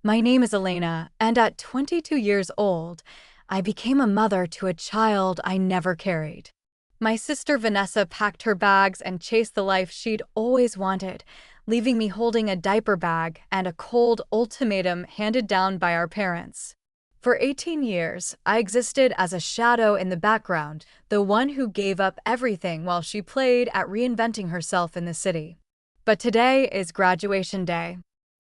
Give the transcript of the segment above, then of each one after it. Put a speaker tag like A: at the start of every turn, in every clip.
A: My name is Elena, and at 22 years old, I became a mother to a child I never carried. My sister Vanessa packed her bags and chased the life she'd always wanted, leaving me holding a diaper bag and a cold ultimatum handed down by our parents. For 18 years, I existed as a shadow in the background, the one who gave up everything while she played at reinventing herself in the city. But today is graduation day.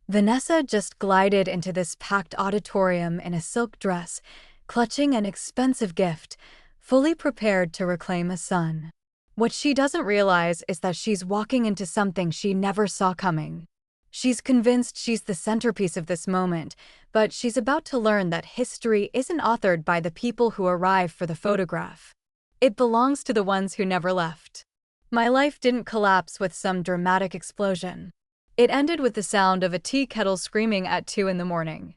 A: Vanessa just glided into this packed auditorium in a silk dress, clutching an expensive gift, fully prepared to reclaim a son. What she doesn't realize is that she's walking into something she never saw coming. She's convinced she's the centerpiece of this moment, but she's about to learn that history isn't authored by the people who arrive for the photograph. It belongs to the ones who never left. My life didn't collapse with some dramatic explosion. It ended with the sound of a tea kettle screaming at 2 in the morning.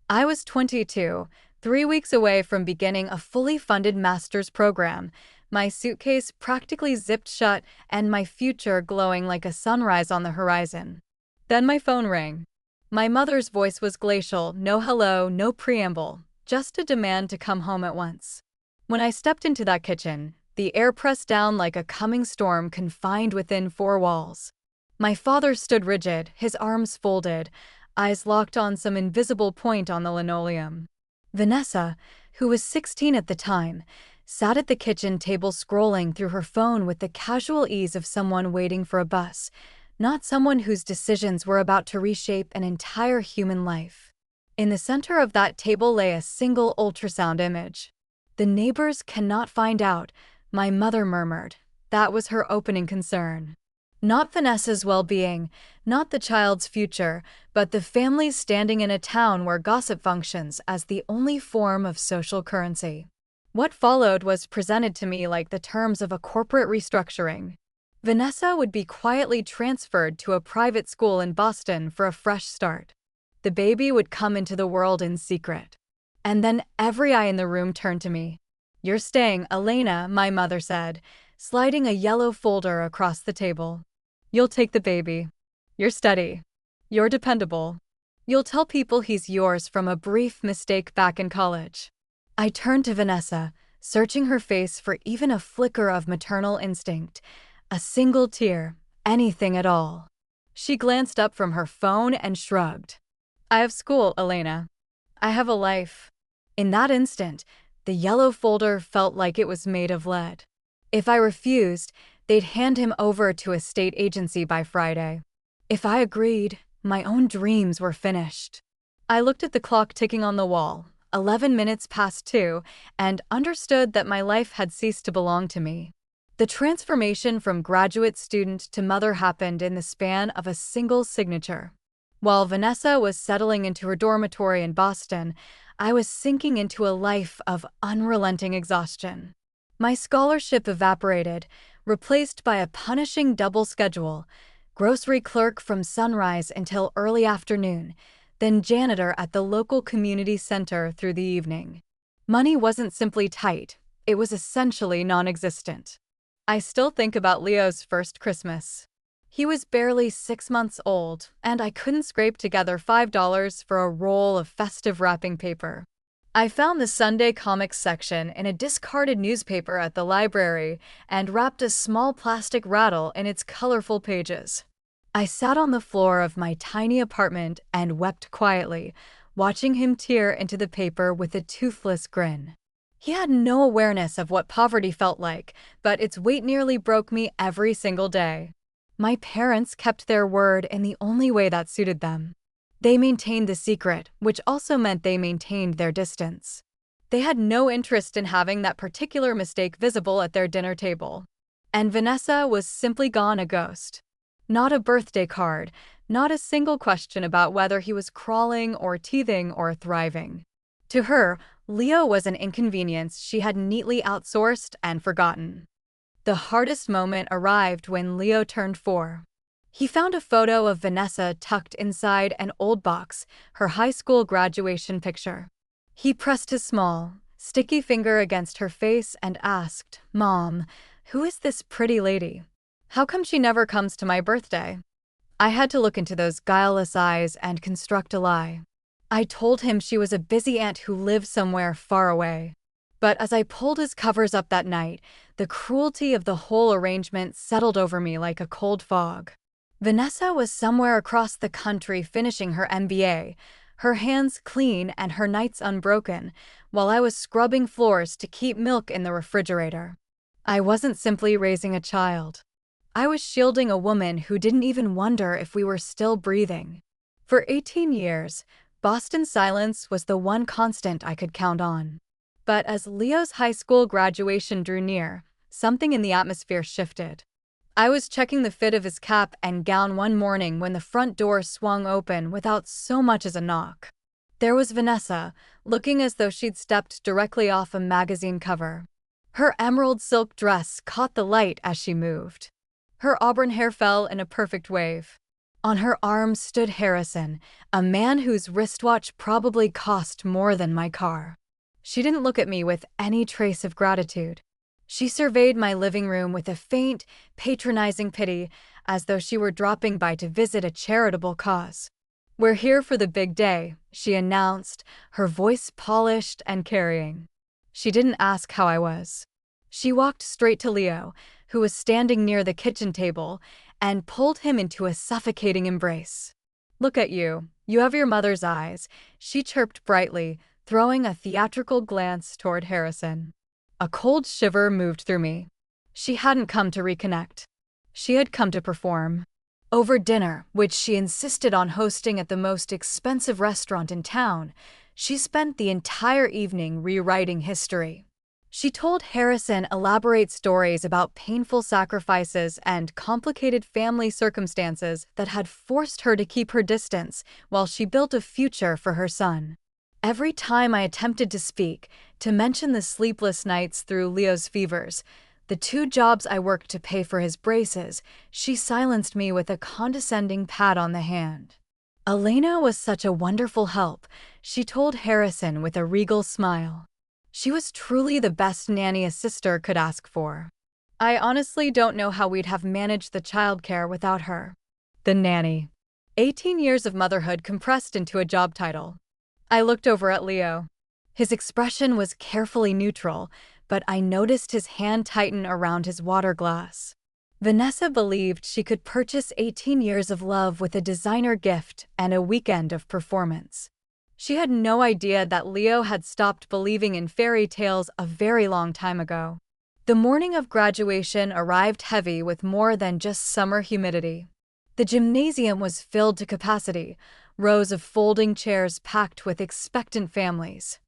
A: I was 22, 3 weeks away from beginning a fully funded master's program, my suitcase practically zipped shut and my future glowing like a sunrise on the horizon. Then my phone rang. My mother's voice was glacial, no hello, no preamble, just a demand to come home at once. When I stepped into that kitchen, the air pressed down like a coming storm confined within four walls. My father stood rigid, his arms folded, eyes locked on some invisible point on the linoleum. Vanessa, who was 16 at the time, sat at the kitchen table scrolling through her phone with the casual ease of someone waiting for a bus, not someone whose decisions were about to reshape an entire human life. In the center of that table lay a single ultrasound image. "The neighbors cannot find out," my mother murmured. That was her opening concern. Not Vanessa's well-being, not the child's future, but the family's standing in a town where gossip functions as the only form of social currency. What followed was presented to me like the terms of a corporate restructuring. Vanessa would be quietly transferred to a private school in Boston for a fresh start. The baby would come into the world in secret. And then every eye in the room turned to me. "You're staying, Elena," my mother said, sliding a yellow folder across the table. "You'll take the baby. You're steady. You're dependable. You'll tell people he's yours from a brief mistake back in college." I turned to Vanessa, searching her face for even a flicker of maternal instinct. A single tear, anything at all. She glanced up from her phone and shrugged. "I have school, Elena. I have a life." In that instant, the yellow folder felt like it was made of lead. If I refused, they'd hand him over to a state agency by Friday. If I agreed, my own dreams were finished. I looked at the clock ticking on the wall, 11 minutes past 2, and understood that my life had ceased to belong to me. The transformation from graduate student to mother happened in the span of a single signature. While Vanessa was settling into her dormitory in Boston, I was sinking into a life of unrelenting exhaustion. My scholarship evaporated, replaced by a punishing double schedule: grocery clerk from sunrise until early afternoon, then janitor at the local community center through the evening. Money wasn't simply tight, it was essentially non-existent. I still think about Leo's first Christmas. He was barely 6 months old, and I couldn't scrape together $5 for a roll of festive wrapping paper. I found the Sunday comics section in a discarded newspaper at the library and wrapped a small plastic rattle in its colorful pages. I sat on the floor of my tiny apartment and wept quietly, watching him tear into the paper with a toothless grin. He had no awareness of what poverty felt like, but its weight nearly broke me every single day. My parents kept their word in the only way that suited them. They maintained the secret, which also meant they maintained their distance. They had no interest in having that particular mistake visible at their dinner table. And Vanessa was simply gone, a ghost. Not a birthday card, not a single question about whether he was crawling or teething or thriving. To her, Leo was an inconvenience she had neatly outsourced and forgotten. The hardest moment arrived when Leo turned 4. He found a photo of Vanessa tucked inside an old box, her high school graduation picture. He pressed his small, sticky finger against her face and asked, "Mom, who is this pretty lady? How come she never comes to my birthday?" I had to look into those guileless eyes and construct a lie. I told him she was a busy aunt who lived somewhere far away. But as I pulled his covers up that night, the cruelty of the whole arrangement settled over me like a cold fog. Vanessa was somewhere across the country finishing her MBA, her hands clean and her nights unbroken, while I was scrubbing floors to keep milk in the refrigerator. I wasn't simply raising a child. I was shielding a woman who didn't even wonder if we were still breathing. For 18 years, Boston's silence was the one constant I could count on. But as Leo's high school graduation drew near, something in the atmosphere shifted. I was checking the fit of his cap and gown one morning when the front door swung open without so much as a knock. There was Vanessa, looking as though she'd stepped directly off a magazine cover. Her emerald silk dress caught the light as she moved. Her auburn hair fell in a perfect wave. On her arm stood Harrison, a man whose wristwatch probably cost more than my car. She didn't look at me with any trace of gratitude. She surveyed my living room with a faint, patronizing pity, as though she were dropping by to visit a charitable cause. "We're here for the big day," she announced, her voice polished and carrying. She didn't ask how I was. She walked straight to Leo, who was standing near the kitchen table, and pulled him into a suffocating embrace. "Look at you. You have your mother's eyes," she chirped brightly, throwing a theatrical glance toward Harrison. A cold shiver moved through me. She hadn't come to reconnect. She had come to perform. Over dinner, which she insisted on hosting at the most expensive restaurant in town, she spent the entire evening rewriting history. She told Harrison elaborate stories about painful sacrifices and complicated family circumstances that had forced her to keep her distance while she built a future for her son. Every time I attempted to speak, to mention the sleepless nights through Leo's fevers, the 2 jobs I worked to pay for his braces, she silenced me with a condescending pat on the hand. "Elena was such a wonderful help," she told Harrison with a regal smile. "She was truly the best nanny a sister could ask for. I honestly don't know how we'd have managed the childcare without her." The nanny. 18 years of motherhood compressed into a job title. I looked over at Leo. His expression was carefully neutral, but I noticed his hand tighten around his water glass. Vanessa believed she could purchase 18 years of love with a designer gift and a weekend of performance. She had no idea that Leo had stopped believing in fairy tales a very long time ago. The morning of graduation arrived heavy with more than just summer humidity. The gymnasium was filled to capacity, rows of folding chairs packed with expectant families.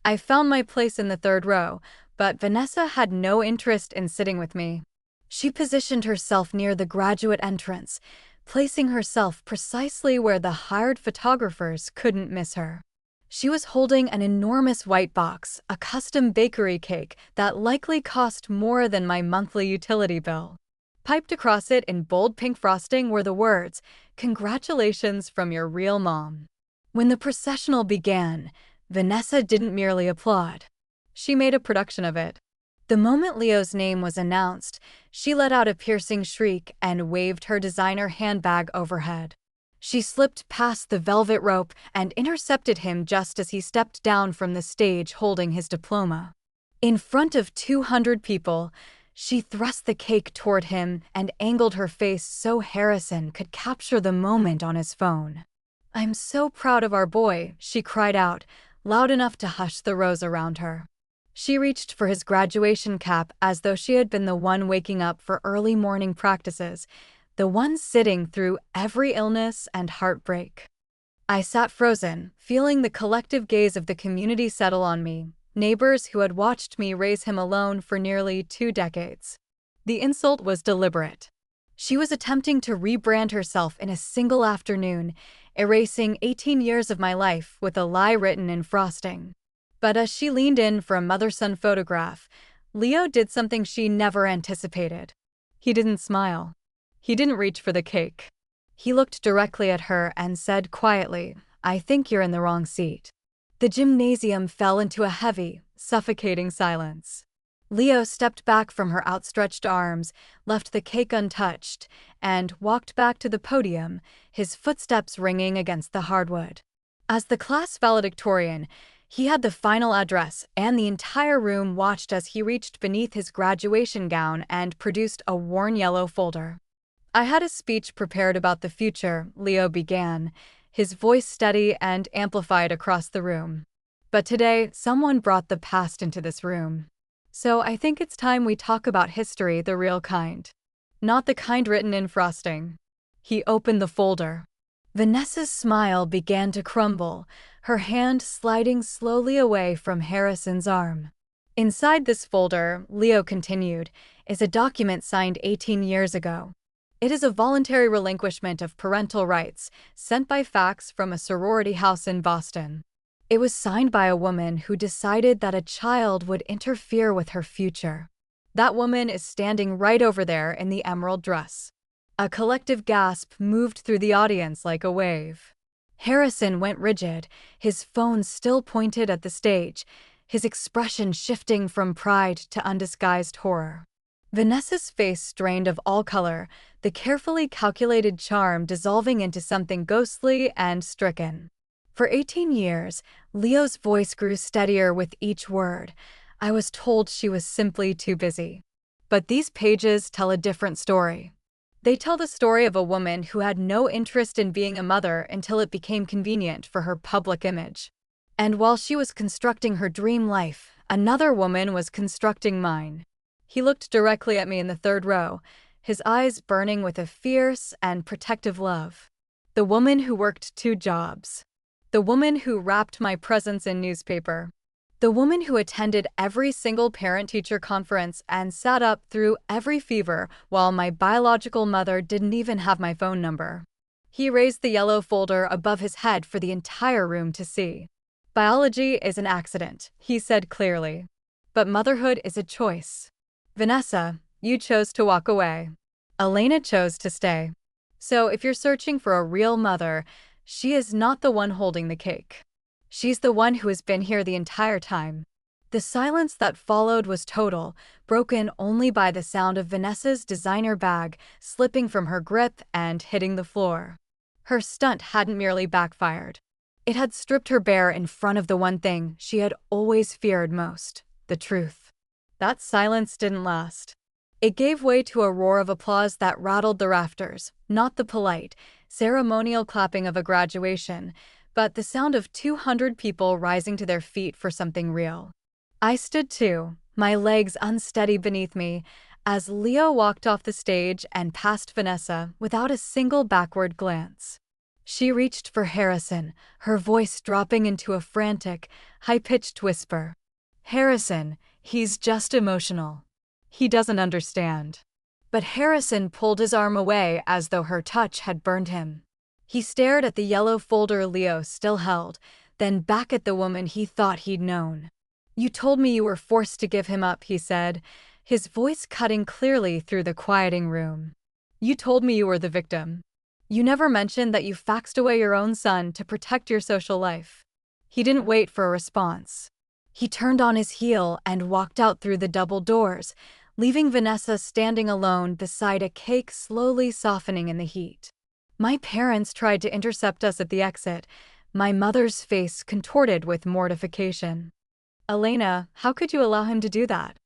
A: I found my place in the 3rd row, but Vanessa had no interest in sitting with me. She positioned herself near the graduate entrance, placing herself precisely where the hired photographers couldn't miss her. She was holding an enormous white box, a custom bakery cake that likely cost more than my monthly utility bill. Piped across it in bold pink frosting were the words, "Congratulations from your real mom." When the processional began, Vanessa didn't merely applaud. She made a production of it. The moment Leo's name was announced, she let out a piercing shriek and waved her designer handbag overhead. She slipped past the velvet rope and intercepted him just as he stepped down from the stage holding his diploma. In front of 200 people, she thrust the cake toward him and angled her face so Harrison could capture the moment on his phone. "I'm so proud of our boy," she cried out, loud enough to hush the rows around her. She reached for his graduation cap as though she had been the one waking up for early morning practices, the one sitting through every illness and heartbreak. I sat frozen, feeling the collective gaze of the community settle on me, neighbors who had watched me raise him alone for nearly 2 decades. The insult was deliberate. She was attempting to rebrand herself in a single afternoon, erasing 18 years of my life with a lie written in frosting. But as she leaned in for a mother-son photograph, Leo did something she never anticipated. He didn't smile. He didn't reach for the cake. He looked directly at her and said quietly, "I think you're in the wrong seat." The gymnasium fell into a heavy, suffocating silence. Leo stepped back from her outstretched arms, left the cake untouched, and walked back to the podium, his footsteps ringing against the hardwood. As the class valedictorian, he had the final address, and the entire room watched as he reached beneath his graduation gown and produced a worn yellow folder. I had a speech prepared about the future, Leo began, his voice steady and amplified across the room. But today, someone brought the past into this room. So I think it's time we talk about history, the real kind. Not the kind written in frosting. He opened the folder. Vanessa's smile began to crumble, her hand sliding slowly away from Harrison's arm. Inside this folder, Leo continued, is a document signed 18 years ago. It is a voluntary relinquishment of parental rights, sent by fax from a sorority house in Boston. It was signed by a woman who decided that a child would interfere with her future. That woman is standing right over there in the emerald dress. A collective gasp moved through the audience like a wave. Harrison went rigid, his phone still pointed at the stage, his expression shifting from pride to undisguised horror. Vanessa's face strained of all color, the carefully calculated charm dissolving into something ghostly and stricken. For 18 years, Leo's voice grew steadier with each word. I was told she was simply too busy. But these pages tell a different story. They tell the story of a woman who had no interest in being a mother until it became convenient for her public image. And while she was constructing her dream life, another woman was constructing mine. He looked directly at me in the third row, his eyes burning with a fierce and protective love. The woman who worked 2 jobs. The woman who wrapped my presents in newspaper. The woman who attended every single parent-teacher conference and sat up through every fever while my biological mother didn't even have my phone number. He raised the yellow folder above his head for the entire room to see. Biology is an accident, he said clearly. But motherhood is a choice. Vanessa, you chose to walk away. Elena chose to stay. So if you're searching for a real mother, she is not the one holding the cake. She's the one who has been here the entire time. The silence that followed was total, broken only by the sound of Vanessa's designer bag slipping from her grip and hitting the floor. Her stunt hadn't merely backfired. It had stripped her bare in front of the one thing she had always feared most, the truth. That silence didn't last. It gave way to a roar of applause that rattled the rafters, not the polite, ceremonial clapping of a graduation, but the sound of 200 people rising to their feet for something real. I stood too, my legs unsteady beneath me, as Leo walked off the stage and past Vanessa without a single backward glance. She reached for Harrison, her voice dropping into a frantic, high-pitched whisper. Harrison, he's just emotional. He doesn't understand. But Harrison pulled his arm away as though her touch had burned him. He stared at the yellow folder Leo still held, then back at the woman he thought he'd known. You told me you were forced to give him up, he said, his voice cutting clearly through the quieting room. You told me you were the victim. You never mentioned that you faxed away your own son to protect your social life. He didn't wait for a response. He turned on his heel and walked out through the double doors, leaving Vanessa standing alone beside a cake slowly softening in the heat. My parents tried to intercept us at the exit, my mother's face contorted with mortification. Elena, how could you allow him to do that?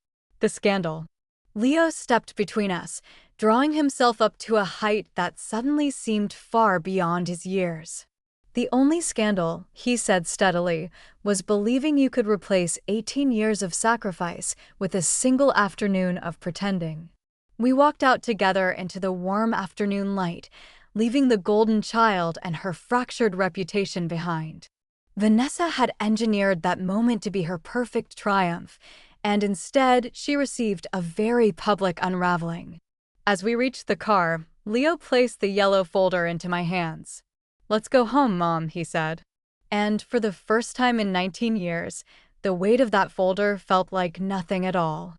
A: The scandal. Leo stepped between us, drawing himself up to a height that suddenly seemed far beyond his years. The only scandal, he said steadily, was believing you could replace 18 years of sacrifice with a single afternoon of pretending. We walked out together into the warm afternoon light, leaving the golden child and her fractured reputation behind. Vanessa had engineered that moment to be her perfect triumph, and instead she received a very public unraveling. As we reached the car, Leo placed the yellow folder into my hands. Let's go home, Mom, he said. And for the first time in 19 years, the weight of that folder felt like nothing at all.